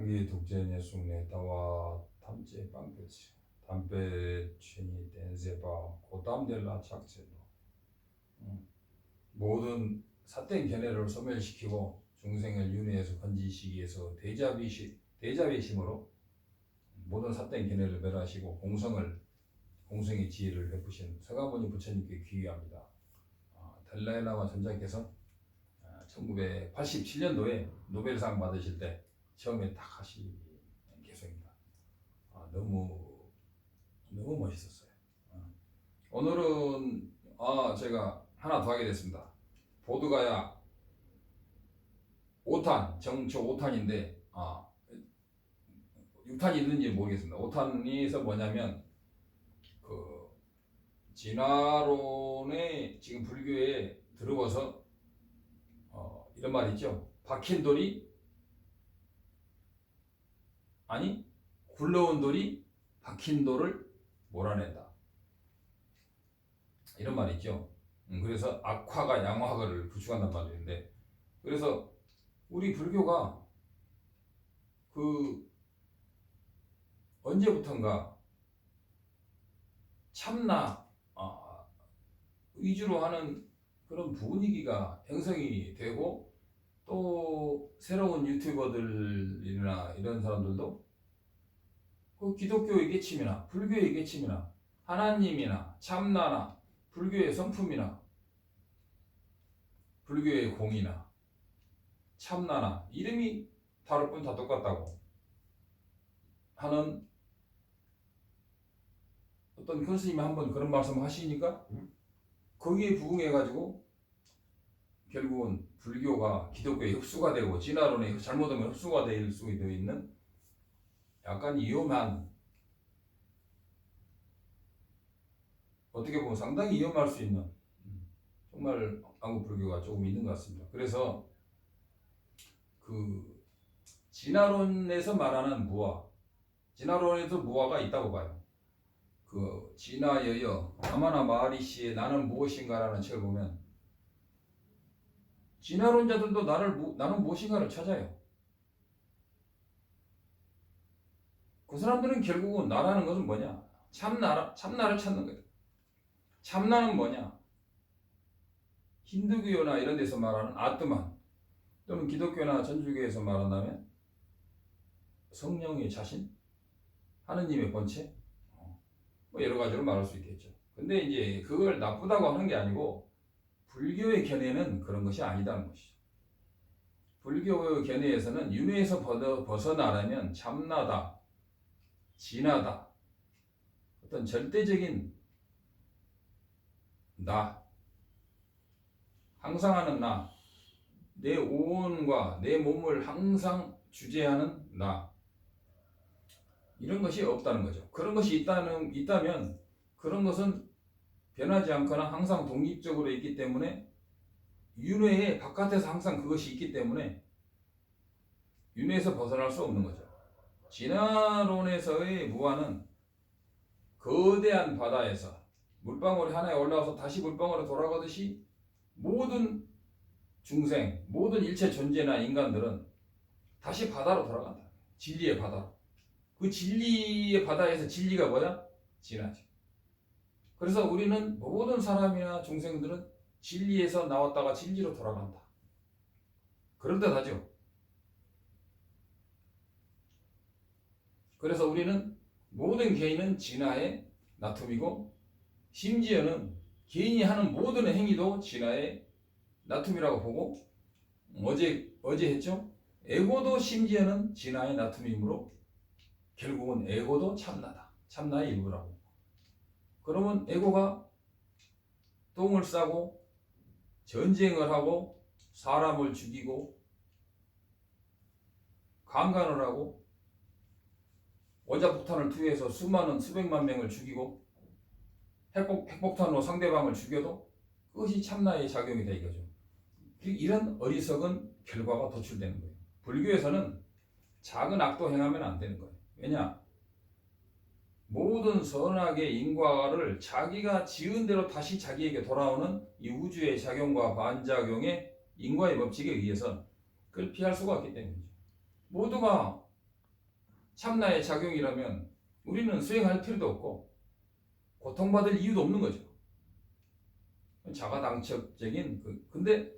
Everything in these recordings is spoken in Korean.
당기 독재냐 숙내 다와 탐제 빵배치 담배 취니 댄세바 고담델라 착제도 모든 삿된 견해를 소멸시키고 중생을 윤회에서 건지시기 위해서 대자비심으로 모든 삿된 견해를 멸하시고 공성의 지혜를 베푸신 서가모니 부처님께 귀의합니다. 달라이라마 전자께서 1987년도에 노벨상 받으실 때 처음에 딱 하신 개성입니다. 너무 멋있었어요. 오늘은 제가 하나 더 하게 됐습니다. 보드가야 5탄, 정초 5탄인데 6탄이 있는지 모르겠습니다. 5탄에서 뭐냐면 그 진화론에 지금 불교에 들어와서 이런 말이 있죠. 박힌 돌이 굴러온 돌이 박힌 돌을 몰아낸다. 이런 말이 있죠. 그래서 악화가 양화를 구축한단 말인데, 그래서 우리 불교가 그 언제부턴가 참나 위주로 하는 그런 분위기가 형성이 되고, 또 새로운 유튜버들이나 이런 사람들도 그 기독교의 계침이나 불교의 계침이나 하나님이나 참나나 불교의 성품이나 불교의 공이나 참나나 이름이 다를 뿐 다 똑같다고 하는 어떤 큰 스님이 한번 그런 말씀을 하시니까 거기에 부응해가지고 결국은 불교가 기독교에 흡수가 되고 진화론에 잘못하면 흡수가 될 수 있는 약간 위험한, 어떻게 보면 상당히 위험할 수 있는 정말 한국 불교가 조금 있는 것 같습니다. 그래서 그 진화론에서 말하는 무아, 진화론에도 무아가 있다고 봐요. 그 진화여여 아마나 마하리시의 나는 무엇인가라는 책을 보면 진화론자들도 나는 무엇인가를 찾아요. 그 사람들은 결국은 나라는 것은 뭐냐? 참나를 찾는 거예요. 참나는 뭐냐? 힌두교나 이런 데서 말하는 아트만, 또는 기독교나 천주교에서 말한다면 성령의 자신, 하느님의 본체, 뭐 여러 가지로 말할 수 있겠죠. 근데 이제 그걸 나쁘다고 하는 게 아니고 불교의 견해는 그런 것이 아니다는 것이죠. 불교의 견해에서는 윤회에서 벗어나려면 참나다, 진하다, 어떤 절대적인 나, 항상 하는 나, 내 오온과 내 몸을 항상 주재하는 나, 이런 것이 없다는 거죠. 그런 것이 있다면 그런 것은 변하지 않거나 항상 독립적으로 있기 때문에, 윤회의 바깥에서 항상 그것이 있기 때문에 윤회에서 벗어날 수 없는 거죠. 진화론에서의 무아는 거대한 바다에서 물방울이 하나에 올라와서 다시 물방울에 돌아가듯이 모든 중생, 모든 일체 존재나 인간들은 다시 바다로 돌아간다. 진리의 바다로. 그 진리의 바다에서 진리가 뭐야? 진화죠. 그래서 우리는 모든 사람이나 중생들은 진리에서 나왔다가 진리로 돌아간다. 그런 듯하죠. 그래서 우리는 모든 개인은 진화의 나툼이고, 심지어는 개인이 하는 모든 행위도 진화의 나툼이라고 보고, 어제 했죠? 에고도 심지어는 진화의 나툼이므로 결국은 에고도 참나다. 참나의 일부라고. 그러면 에고가 똥을 싸고 전쟁을 하고 사람을 죽이고 강간을 하고 원자폭탄을 투여해서 수백만 명을 죽이고 핵폭탄으로 상대방을 죽여도 그것이 참나의 작용이다 이거죠. 이런 어리석은 결과가 도출되는 거예요. 불교에서는 작은 악도 행하면 안 되는 거예요. 왜냐? 모든 선악의 인과를 자기가 지은 대로 다시 자기에게 돌아오는 이 우주의 작용과 반작용의 인과의 법칙에 의해서 그걸 피할 수가 없기 때문이죠. 모두가 참나의 작용이라면 우리는 수행할 필요도 없고 고통받을 이유도 없는 거죠. 자가당착적인 근데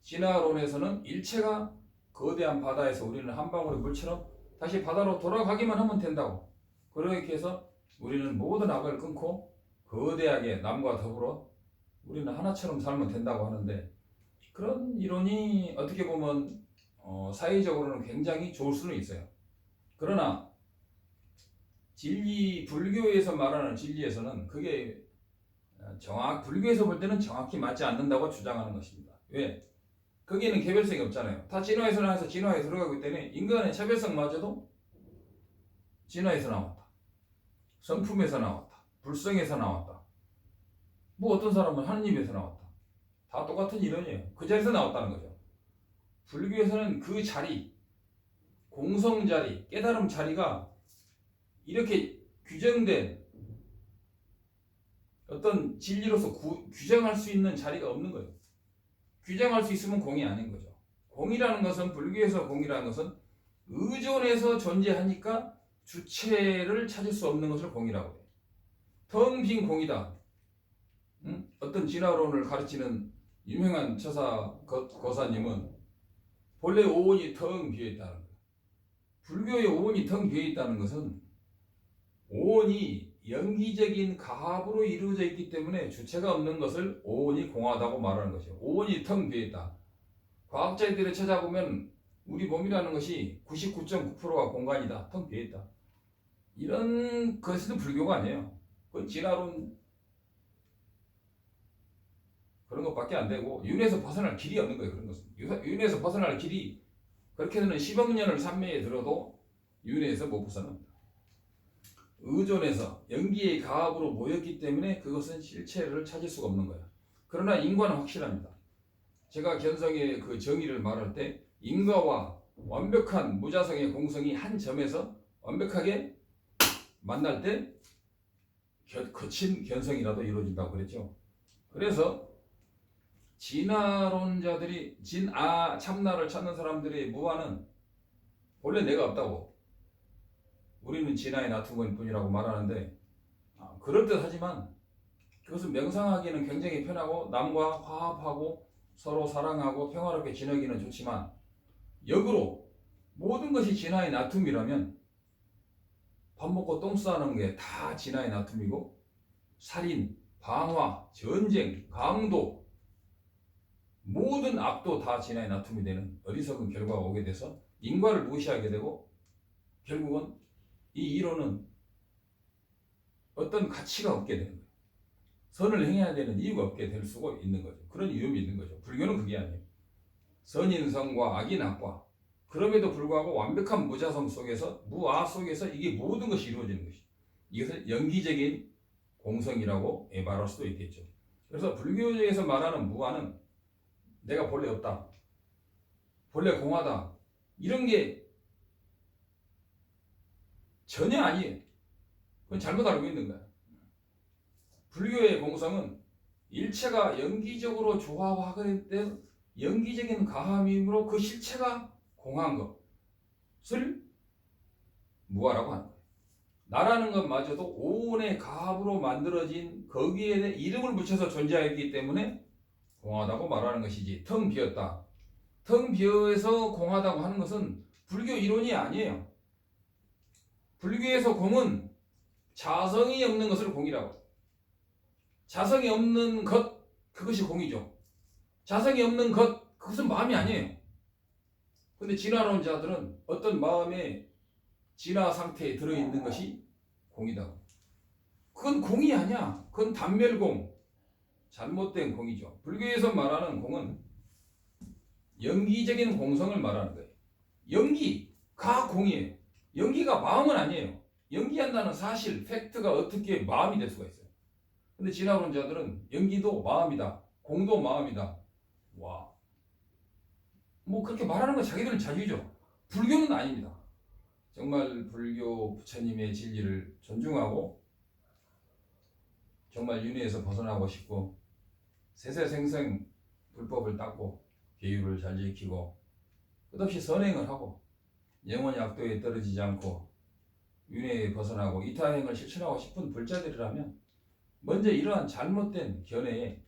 진화론에서는 일체가 거대한 바다에서 우리는 한 방울의 물처럼 다시 바다로 돌아가기만 하면 된다고. 그렇게 해서 우리는 모든 악을 끊고 거대하게 남과 더불어 우리는 하나처럼 살면 된다고 하는데, 그런 이론이 어떻게 보면 사회적으로는 굉장히 좋을 수는 있어요. 그러나 진리, 불교에서 말하는 진리에서는 그게 불교에서 볼 때는 정확히 맞지 않는다고 주장하는 것입니다. 왜? 거기에는 개별성이 없잖아요. 다 진화에서 나와서 진화에 들어가기 때문에 인간의 차별성마저도 진화에서 나왔다. 성품에서 나왔다. 불성에서 나왔다. 뭐 어떤 사람은 하느님에서 나왔다. 다 똑같은 이론이에요. 그 자리에서 나왔다는 거죠. 불교에서는 그 자리, 공성 자리, 깨달음 자리가 이렇게 규정된 어떤 진리로서 규정할 수 있는 자리가 없는 거예요. 규정할 수 있으면 공이 아닌 거죠. 공이라는 것은, 불교에서 공이라는 것은 의존해서 존재하니까 주체를 찾을 수 없는 것을 공이라고 해요. 텅 빈 공이다. 어떤 진화론을 가르치는 유명한 처사 거사님은 본래 오온이 텅 비어있다는 거예요. 불교의 오온이 텅 비어있다는 것은 오온이 연기적인 가합으로 이루어져 있기 때문에 주체가 없는 것을 오온이 공하다고 말하는 것이죠. 오온이 텅 비어있다. 과학자들이 찾아보면 우리 몸이라는 것이 99.9%가 공간이다. 텅 비어있다. 이런 것은 불교가 아니에요. 그건 진화론 그런 것밖에 안 되고, 윤회에서 벗어날 길이 없는 거예요. 그런 것은 윤회에서 벗어날 길이, 그렇게 되는 10억 년을 삼매에 들어도 윤회에서 못 벗어납니다. 의존해서 연기의 가합으로 모였기 때문에 그것은 실체를 찾을 수가 없는 거예요. 그러나 인과는 확실합니다. 제가 견성의 그 정의를 말할 때 인과와 완벽한 무자성의 공성이 한 점에서 완벽하게 만날 때 거친 견성이라도 이루어진다고 그랬죠. 그래서 진화론자들이 참나를 찾는 사람들의 무아는 본래 내가 없다고, 우리는 진화에 낮은 것 뿐이라고 말하는데, 그럴듯하지만 그것은 명상하기는 굉장히 편하고 남과 화합하고 서로 사랑하고 평화롭게 지내기는 좋지만, 역으로 모든 것이 진화의 나툼이라면 밥 먹고 똥 싸는 게 다 진화의 나툼이고, 살인, 방화, 전쟁, 강도, 모든 악도 다 진화의 나툼이 되는 어리석은 결과가 오게 돼서 인과를 무시하게 되고, 결국은 이 이론은 어떤 가치가 없게 되는 거예요. 선을 행해야 되는 이유가 없게 될 수가 있는 거죠. 그런 위험이 있는 거죠. 불교는 그게 아니에요. 선인 성과 악인 악과, 그럼에도 불구하고 완벽한 무자성 속에서, 무아 속에서 이게 모든 것이 이루어지는 것이죠. 이것을 연기적인 공성이라고 말할 수도 있겠죠. 그래서 불교에서 말하는 무아는 내가 본래 없다, 본래 공하다, 이런 게 전혀 아니에요. 그건 잘못 알고 있는 거야. 불교의 공성은 일체가 연기적으로 조합하게 된 연기적인 가함이므로 그 실체가 공한 것을 무아라고 하는 거예요. 나라는 것마저도 오온의 가합으로 만들어진 거기에 이름을 붙여서 존재하기 때문에 공하다고 말하는 것이지, 텅 비었다, 텅 비어서 공하다고 하는 것은 불교 이론이 아니에요. 불교에서 공은 자성이 없는 것을 공이라고. 자성이 없는 것, 그것이 공이죠. 자성이 없는 것, 그것은 마음이 아니에요. 근데 진화론자들은 어떤 마음의 진화 상태에 들어있는 것이 공이다. 그건 공이 아니야. 그건 단멸공, 잘못된 공이죠. 불교에서 말하는 공은 연기적인 공성을 말하는 거예요. 연기가 공이에요. 연기가 마음은 아니에요. 연기한다는 사실, 팩트가 어떻게 마음이 될 수가 있어요. 근데 진화론자들은 연기도 마음이다, 공도 마음이다. 와, 뭐 그렇게 말하는 건 자기들은 자유죠. 불교는 아닙니다. 정말 불교 부처님의 진리를 존중하고 정말 윤회에서 벗어나고 싶고 세세생생 불법을 닦고 계율을 잘 지키고 끝없이 선행을 하고 영원히 악도에 떨어지지 않고 윤회에 벗어나고 이타행을 실천하고 싶은 불자들이라면 먼저 이러한 잘못된 견해에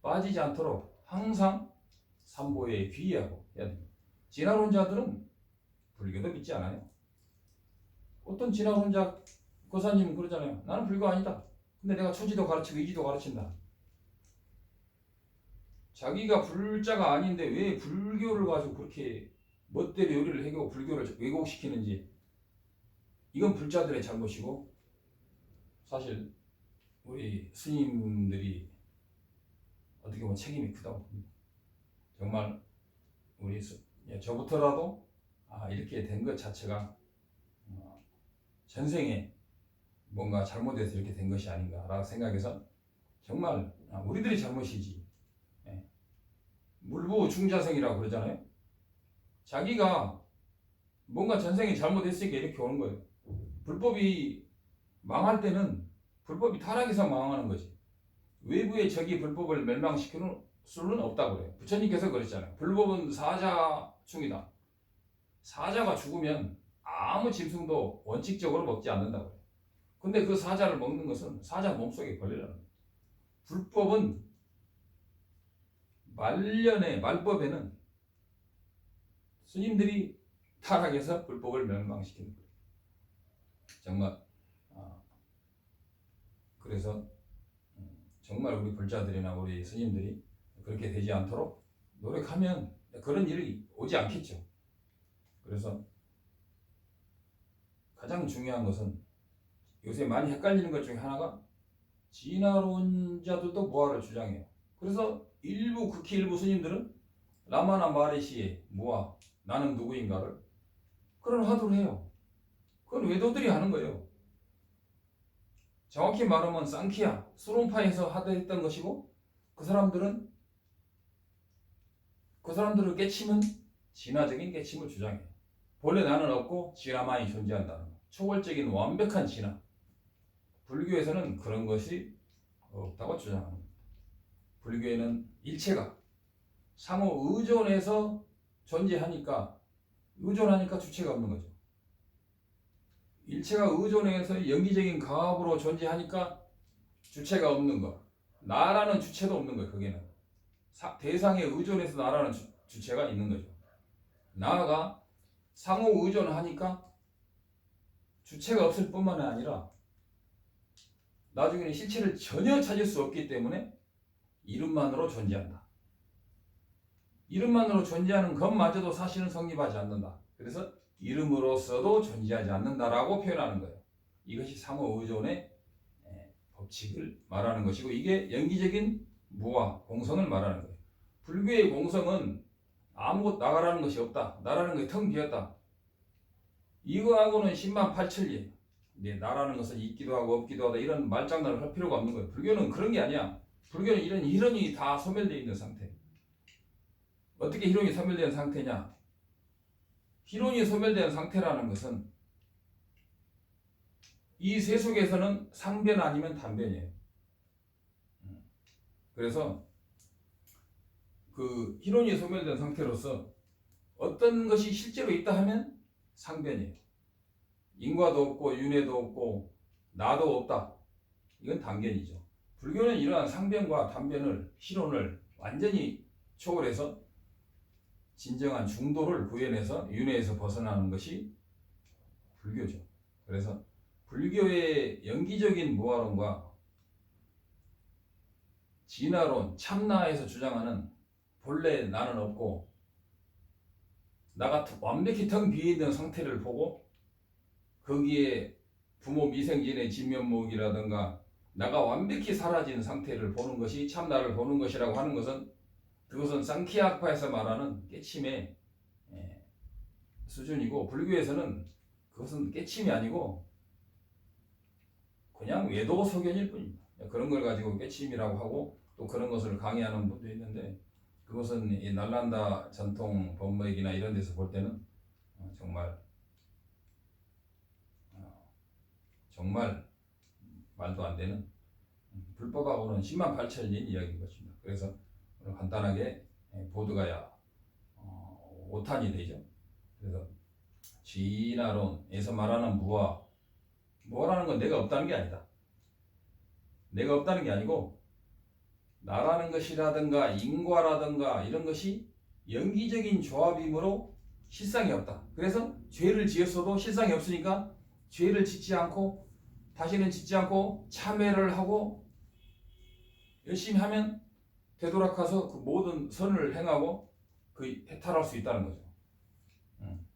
빠지지 않도록 항상 삼보에 귀의하고 해야 됩니다. 진화론자들은 불교도 믿지 않아요. 어떤 진화론자 고사님은 그러잖아요. 나는 불교 아니다. 근데 내가 초지도 가르치고 이지도 가르친다. 자기가 불자가 아닌데 왜 불교를 가지고 그렇게 멋대로 요리를 해고 불교를 왜곡시키는지, 이건 불자들의 잘못이고 사실 우리 스님들이 어떻게 보면 책임이 크다고 봅니다. 정말 우리 저부터라도 이렇게 된 것 자체가 전생에 뭔가 잘못해서 이렇게 된 것이 아닌가라고 생각해서 정말 우리들이 잘못이지. 물부중자생이라고 그러잖아요. 자기가 뭔가 전생에 잘못했으니까 이렇게 오는 거예요. 불법이 망할 때는 불법이 타락해서 망하는 거지. 외부의 적이 불법을 멸망시키는 수는 없다고 그래요. 부처님께서 그랬잖아요. 불법은 사자충이다. 사자가 죽으면 아무 짐승도 원칙적으로 먹지 않는다고 해요. 근데 그 사자를 먹는 것은 사자 몸속에 걸리라는 거예요. 불법은 말법에는 스님들이 타락해서 불법을 멸망시키는 거예요. 정말 그래서 정말 우리 불자들이나 우리 스님들이 그렇게 되지 않도록 노력하면 그런 일이 오지 않겠죠. 그래서 가장 중요한 것은 요새 많이 헷갈리는 것 중에 하나가 진화론자들도 무아를 주장해요. 그래서 극히 일부 스님들은 라마나 마하리시의 무아, 나는 누구인가를 그런 화두를 해요. 그건 외도들이 하는 거예요. 정확히 말하면 쌍키야, 수론파에서 하드했던 것이고 그 사람들을 깨침은 진화적인 깨침을 주장해요. 본래 나는 없고 진화만이 존재한다는 거. 초월적인 완벽한 진화. 불교에서는 그런 것이 없다고 주장합니다. 불교에는 일체가 상호 의존해서 존재하니까 의존하니까 주체가 없는 거죠. 일체가 의존해서 영기적인 가압으로 존재하니까 주체가 없는 거. 나라는 주체도 없는 거예요. 거기는 대상에 의존해서 나라는 주체가 있는 거죠. 나아가 상호 의존하니까 주체가 없을 뿐만 아니라 나중에는 실체를 전혀 찾을 수 없기 때문에 이름만으로 존재한다. 이름만으로 존재하는 것마저도 사실은 성립하지 않는다. 그래서 이름으로서도 존재하지 않는다라고 표현하는 거예요. 이것이 상호 의존의 법칙을 말하는 것이고 이게 영기적인 무와 공성을 말하는 거예요. 불교의 공성은 아무것도 나가라는 것이 없다. 나라는 것이 텅 비었다. 이거하고는 10만 8천리. 나라는 것은 있기도 하고 없기도 하다. 이런 말장난을 할 필요가 없는 거예요. 불교는 그런 게 아니야. 불교는 이런 희론이 다 소멸되어 있는 상태. 어떻게 희론이 소멸된 상태냐? 희론이 소멸된 상태라는 것은 이 세속에서는 상변 아니면 단변이에요. 그래서 그 희론이 소멸된 상태로서 어떤 것이 실제로 있다 하면 상변이에요. 인과도 없고 윤회도 없고 나도 없다. 이건 단견이죠. 불교는 이러한 상변과 단변을 희론을 완전히 초월해서 진정한 중도를 구현해서 윤회에서 벗어나는 것이 불교죠. 그래서 불교의 영기적인 무아론과 진화론, 참나에서 주장하는 본래 나는 없고 나가 완벽히 텅 비어있는 상태를 보고 거기에 부모 미생진의 진면목이라든가 나가 완벽히 사라진 상태를 보는 것이 참나를 보는 것이라고 하는 것은 그것은 쌍키아파에서 말하는 깨침의 수준이고 불교에서는 그것은 깨침이 아니고 그냥 외도 소견일 뿐입니다. 그런 걸 가지고 깨침이라고 하고 또 그런 것을 강의하는 분도 있는데 그것은 이 날란다 전통 법맥이나 이런 데서 볼 때는 정말 말도 안 되는 불법하고는 10만 8천리인 이야기인 것입니다. 그래서 오늘 간단하게 보드가야 5탄이 되죠. 그래서 진화론에서 말하는 무아, 뭐라는 건 내가 없다는 게 아니다. 내가 없다는 게 아니고 나라는 것이라든가 인과라든가 이런 것이 연기적인 조합이므로 실상이 없다. 그래서 죄를 지었어도 실상이 없으니까 죄를 짓지 않고 다시는 짓지 않고 참회를 하고 열심히 하면 되돌아가서 그 모든 선을 행하고 그 해탈할 수 있다는 거죠.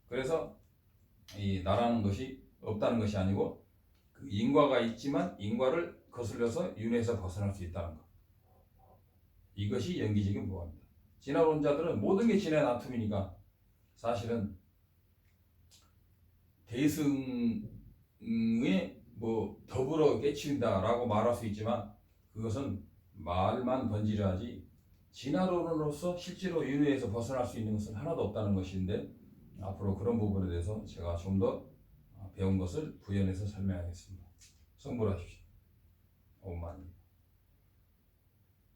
그래서 이 나라는 것이 없다는 것이 아니고 그 인과가 있지만 인과를 거슬려서 윤회에서 벗어날 수 있다는 것. 이것이 연기적인 무아입니다. 진화론자들은 모든 게 진화의 나툼이니까 사실은 대승의 뭐 더불어 깨치운다라고 말할 수 있지만 그것은 말만 번지르하지 진화론으로서 실제로 윤회에서 벗어날 수 있는 것은 하나도 없다는 것인데 앞으로 그런 부분에 대해서 제가 좀 더 배운 것을 부연해서 설명하겠습니다. 성불하십시오.